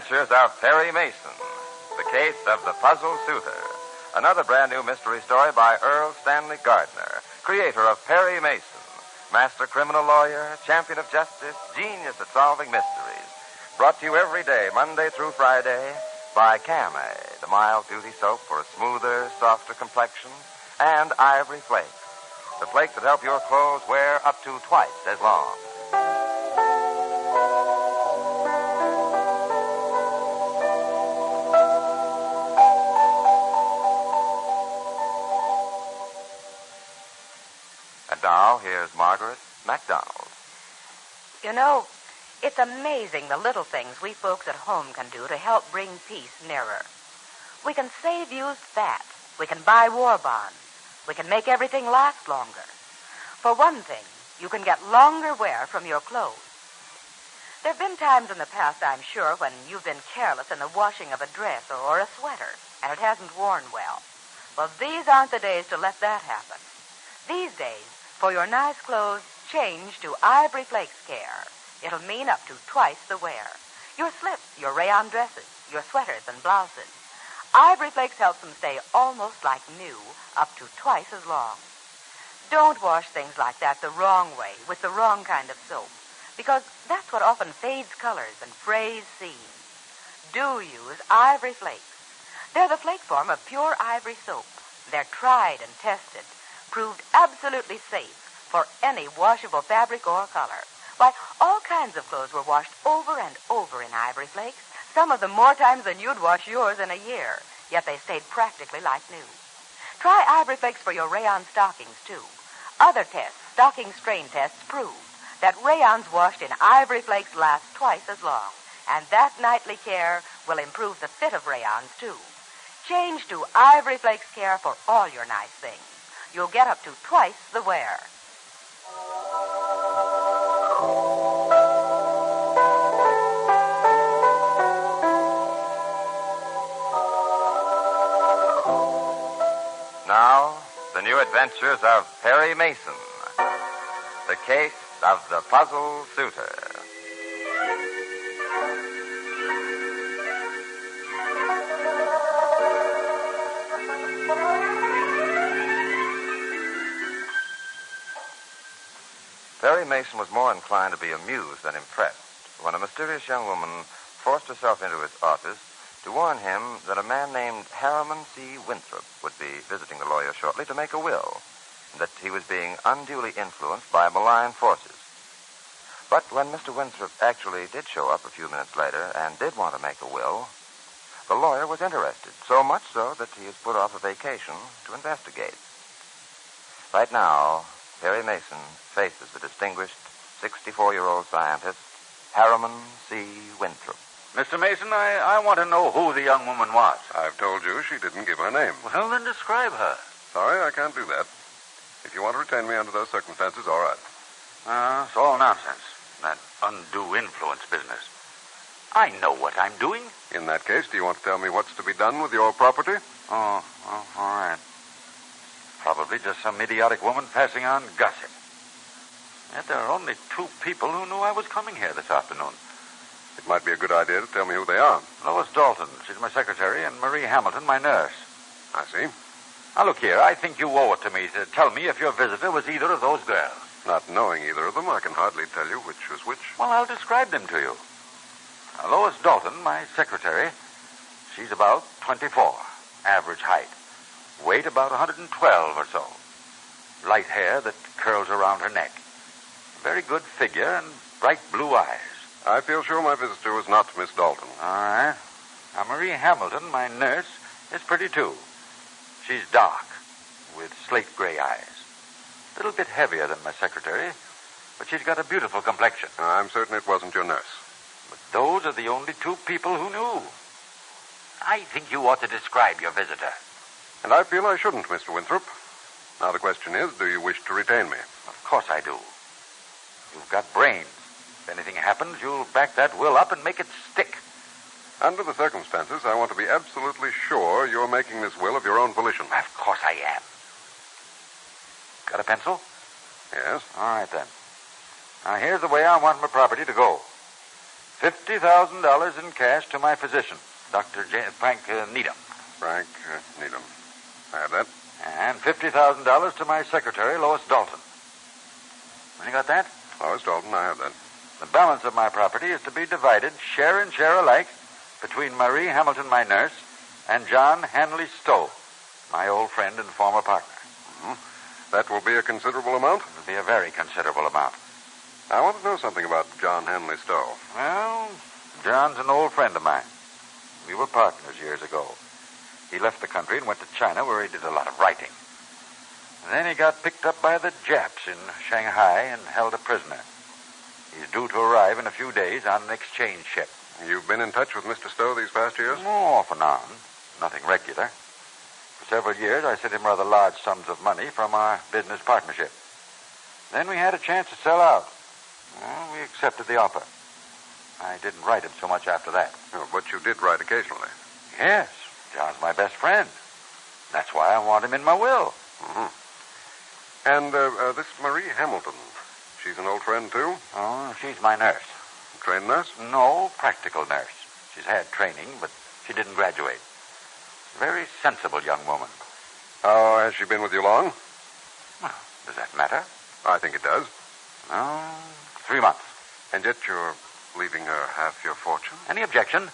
Adventures of Perry Mason, the case of the puzzle Suitor. Another brand new mystery story by Earl Stanley Gardner, creator of Perry Mason, master criminal lawyer, champion of justice, genius at solving mysteries. Brought to you every day, Monday through Friday, by Camay, the mild beauty soap for a smoother, softer complexion, and Ivory Flakes, the flakes that help your clothes wear up to twice as long. And now, here's Margaret MacDonald. You know, it's amazing the little things we folks at home can do to help bring peace nearer. We can save used fat. We can buy war bonds. We can make everything last longer. For one thing, you can get longer wear from your clothes. There have been times in the past, I'm sure, when you've been careless in the washing of a dress or a sweater, and it hasn't worn well. Well, these aren't the days to let that happen. These days, for your nice clothes, change to Ivory Flakes Care. It'll mean up to twice the wear. Your slips, your rayon dresses, your sweaters and blouses. Ivory Flakes helps them stay almost like new, up to twice as long. Don't wash things like that the wrong way, with the wrong kind of soap, because that's what often fades colors and frays seams. Do use Ivory Flakes. They're the flake form of pure ivory soap. They're tried and tested, proved absolutely safe for any washable fabric or color. Why, all kinds of clothes were washed over and over in Ivory Flakes, some of them more times than you'd wash yours in a year, yet they stayed practically like new. Try Ivory Flakes for your rayon stockings, too. Other tests, stocking strain tests, prove that rayons washed in Ivory Flakes last twice as long, and that nightly care will improve the fit of rayons, too. Change to Ivory Flakes Care for all your nice things. You'll get up to twice the wear. Now, the new adventures of Perry Mason, the case of the puzzle Suitor. Perry Mason was more inclined to be amused than impressed when a mysterious young woman forced herself into his office to warn him that a man named Harriman C. Winthrop would be visiting the lawyer shortly to make a will, and that he was being unduly influenced by malign forces. But when Mr. Winthrop actually did show up a few minutes later and did want to make a will, the lawyer was interested, so much so that he has put off a vacation to investigate. Right now, Perry Mason faces the distinguished 64-year-old scientist, Harriman C. Winthrop. Mr. Mason, I want to know who the young woman was. I've told you she didn't give her name. Well, then describe her. Sorry, I can't do that. If you want to retain me under those circumstances, all right. It's all nonsense. That undue influence business. I know what I'm doing. In that case, do you want to tell me what's to be done with your property? Oh, well, all right. Probably just some idiotic woman passing on gossip. Yet there are only two people who knew I was coming here this afternoon. It might be a good idea to tell me who they are. Lois Dalton, she's my secretary, and Marie Hamilton, my nurse. I see. Now, look here, I think you owe it to me to tell me if your visitor was either of those girls. Not knowing either of them, I can hardly tell you which was which. Well, I'll describe them to you. Now, Lois Dalton, my secretary, she's about 24, average height. Weight about 112 or so. Light hair that curls around her neck. Very good figure and bright blue eyes. I feel sure my visitor was not Miss Dalton. All right. Now, Marie Hamilton, my nurse, is pretty, too. She's dark, with slate gray eyes. A little bit heavier than my secretary, but she's got a beautiful complexion. I'm certain it wasn't your nurse. But those are the only two people who knew. I think you ought to describe your visitor. And I feel I shouldn't, Mr. Winthrop. Now the question is, do you wish to retain me? Of course I do. You've got brains. If anything happens, you'll back that will up and make it stick. Under the circumstances, I want to be absolutely sure you're making this will of your own volition. Of course I am. Got a pencil? Yes. All right, then. Now, here's the way I want my property to go. $50,000 in cash to my physician, Dr. Frank Needham. Frank Needham. I have that. And $50,000 to my secretary, Lois Dalton. You got that? Lois Dalton, I have that. The balance of my property is to be divided, share and share alike, between Marie Hamilton, my nurse, and John Hanley Stowe, my old friend and former partner. Mm-hmm. That will be a considerable amount? It will be a very considerable amount. I want to know something about John Hanley Stowe. Well, John's an old friend of mine. We were partners years ago. He left the country and went to China, where he did a lot of writing. And then he got picked up by the Japs in Shanghai and held a prisoner. He's due to arrive in a few days on an exchange ship. You've been in touch with Mr. Stowe these past years? Off and on. Nothing regular. For several years, I sent him rather large sums of money from our business partnership. Then we had a chance to sell out. Well, we accepted the offer. I didn't write him so much after that. Oh, but you did write occasionally. Yes. John's my best friend. That's why I want him in my will. Mm-hmm. And this Marie Hamilton, she's an old friend, too? Oh, she's my nurse. Trained nurse? No, practical nurse. She's had training, but she didn't graduate. Very sensible young woman. Oh, has she been with you long? Well, does that matter? I think it does. Oh, 3 months. And yet you're leaving her half your fortune? Any objection?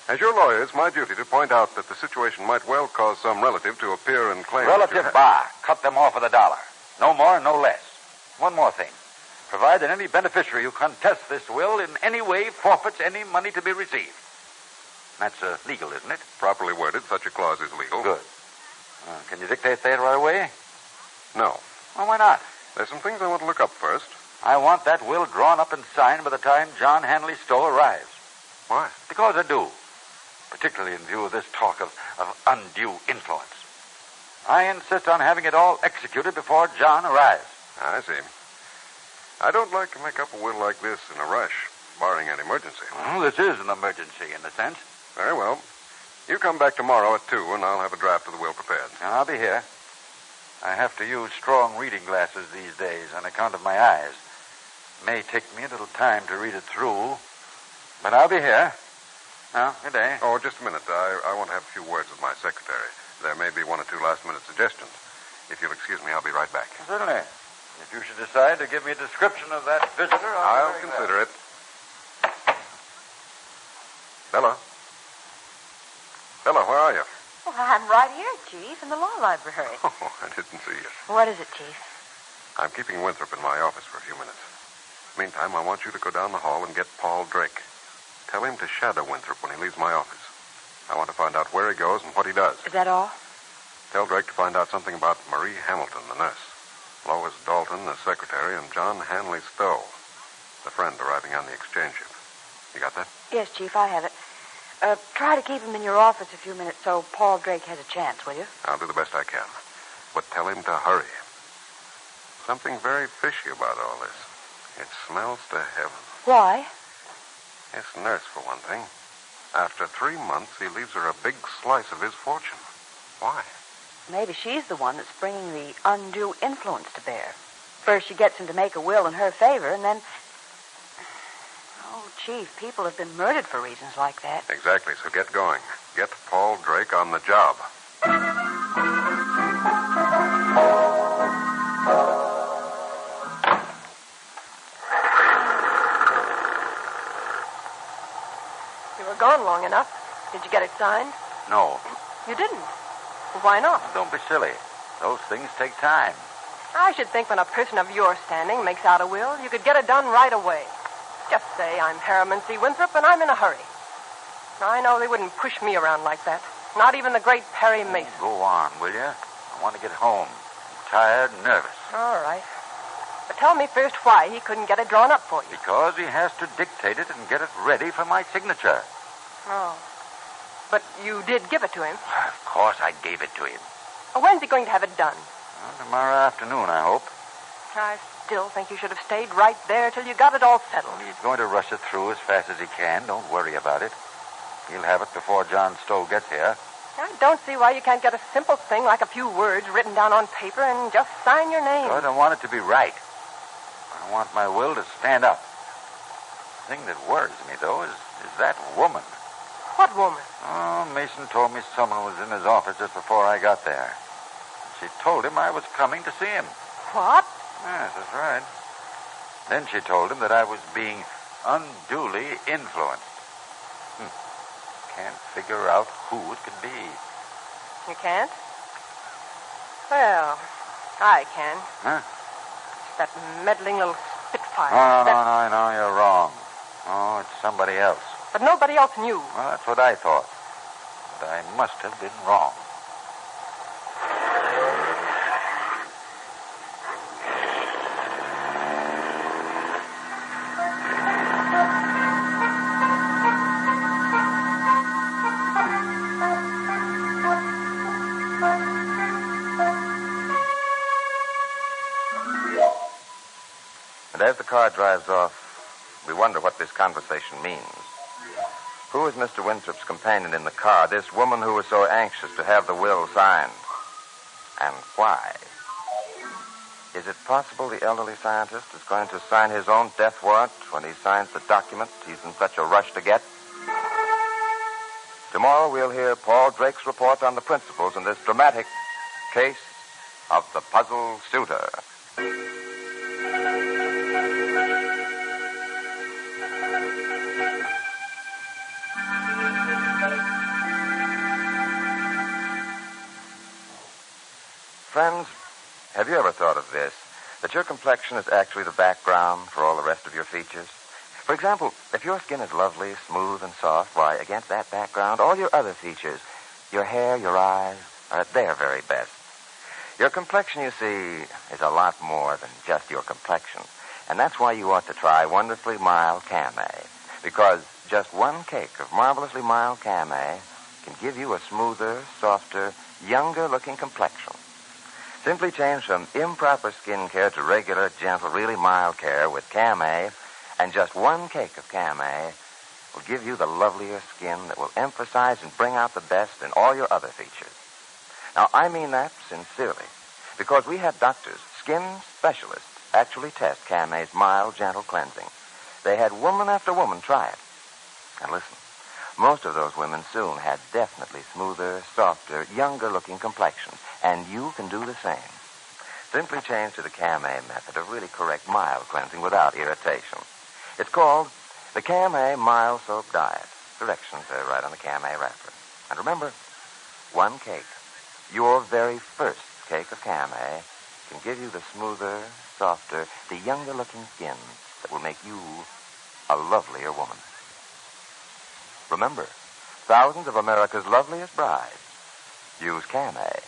As your lawyer, it's my duty to point out that the situation might well cause some relative to appear and claim... Relative bar. Cut them off with $1. No more, no less. One more thing. Provide that any beneficiary who contests this will in any way forfeits any money to be received. That's legal, isn't it? Properly worded, such a clause is legal. Good. Can you dictate that right away? No. Well, why not? There's some things I want to look up first. I want that will drawn up and signed by the time John Hanley Stowe arrives. Why? Because I do. Particularly in view of this talk of undue influence. I insist on having it all executed before John arrives. I see. I don't like to make up a will like this in a rush, barring an emergency. Well, this is an emergency in a sense. Very well. You come back tomorrow at 2, and I'll have a draft of the will prepared. And I'll be here. I have to use strong reading glasses these days on account of my eyes. It may take me a little time to read it through, but I'll be here. Well, good day. Oh, just a minute. I want to have a few words with my secretary. There may be 1 or 2 last-minute suggestions. If you'll excuse me, I'll be right back. Certainly. If you should decide to give me a description of that visitor, I'll consider it. Bella? Bella, where are you? Well, I'm right here, Chief, in the law library. Oh, I didn't see you. What is it, Chief? I'm keeping Winthrop in my office for a few minutes. Meantime, I want you to go down the hall and get Paul Drake. Tell him to shadow Winthrop when he leaves my office. I want to find out where he goes and what he does. Is that all? Tell Drake to find out something about Marie Hamilton, the nurse, Lois Dalton, the secretary, and John Hanley Stowe, the friend arriving on the exchange ship. You got that? Yes, Chief, I have it. Try to keep him in your office a few minutes so Paul Drake has a chance, will you? I'll do the best I can. But tell him to hurry. Something very fishy about all this. It smells to heaven. Why? This nurse, for one thing. After 3 months, he leaves her a big slice of his fortune. Why? Maybe she's the one that's bringing the undue influence to bear. First she gets him to make a will in her favor, and then... Oh, Chief, people have been murdered for reasons like that. Exactly, so get going. Get Paul Drake on the job. You were gone long enough. Did you get it signed? No. You didn't. Well, why not? Don't be silly. Those things take time. I should think when a person of your standing makes out a will, you could get it done right away. Just say I'm Harriman C. Winthrop, and I'm in a hurry. I know they wouldn't push me around like that. Not even the great Perry Mason. Go on, will you? I want to get home. I'm tired and nervous. All right. But tell me first why he couldn't get it drawn up for you. Because he has to dictate it and get it ready for my signature. Oh. But you did give it to him. Of course I gave it to him. Well, when's he going to have it done? Well, tomorrow afternoon, I hope. I still think you should have stayed right there till you got it all settled. Well, he's going to rush it through as fast as he can. Don't worry about it. He'll have it before John Stowe gets here. I don't see why you can't get a simple thing like a few words written down on paper and just sign your name. But I want it to be right. I want my will to stand up. thing that worries me, though, is that woman. What woman? Oh, Mason told me someone was in his office just before I got there. She told him I was coming to see him. What? Yes, that's right. Then she told him that I was being unduly influenced. Can't figure out who it could be. You can't? Well, I can. Huh? It's that meddling little spitfire. No, you're wrong. Oh, it's somebody else. But nobody else knew. Well, that's what I thought. But I must have been wrong. And as the car drives off, we wonder what this conversation means. Who is Mr. Winthrop's companion in the car, this woman who was so anxious to have the will signed? And why? Is it possible the elderly scientist is going to sign his own death warrant when he signs the document he's in such a rush to get? Tomorrow we'll hear Paul Drake's report on the principals in this dramatic case of the puzzle suitor. Friends, have you ever thought of this? That your complexion is actually the background for all the rest of your features? For example, if your skin is lovely, smooth, and soft, why, against that background, all your other features, your hair, your eyes, are at their very best. Your complexion, you see, is a lot more than just your complexion. And that's why you ought to try Wonderfully Mild Camay. Because just one cake of marvelously mild Camay can give you a smoother, softer, younger-looking complexion. Simply change from improper skin care to regular, gentle, really mild care with Camay, and just one cake of Camay will give you the lovelier skin that will emphasize and bring out the best in all your other features. Now, I mean that sincerely, because we had doctors, skin specialists, actually test Camay's mild, gentle cleansing. They had woman after woman try it. And listen, most of those women soon had definitely smoother, softer, younger-looking complexions, and you can do the same. Simply change to the Camay method of really correct mild cleansing without irritation. It's called the Camay Mild Soap Diet. Directions are right on the Camay wrapper. And remember, one cake, your very first cake of Camay, can give you the smoother, softer, the younger-looking skin that will make you a lovelier woman. Remember, thousands of America's loveliest brides use Camay.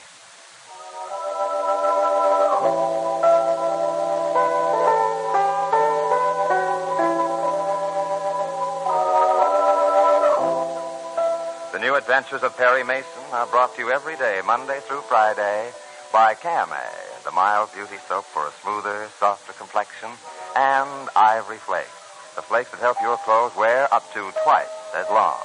The New Adventures of Perry Mason are brought to you every day, Monday through Friday, by Camay, the mild beauty soap for a smoother, softer complexion, and Ivory Flakes, the flakes that help your clothes wear up to twice as long.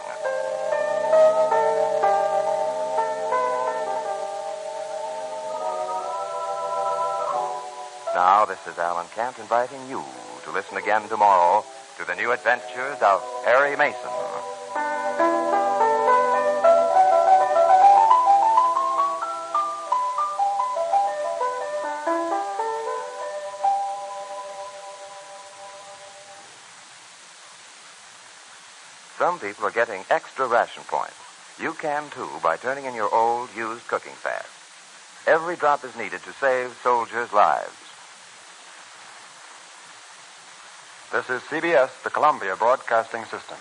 Now, this is Alan Kent inviting you to listen again tomorrow to the New Adventures of Perry Mason. Some people are getting extra ration points. You can, too, by turning in your old, used cooking fat. Every drop is needed to save soldiers' lives. This is CBS, the Columbia Broadcasting System.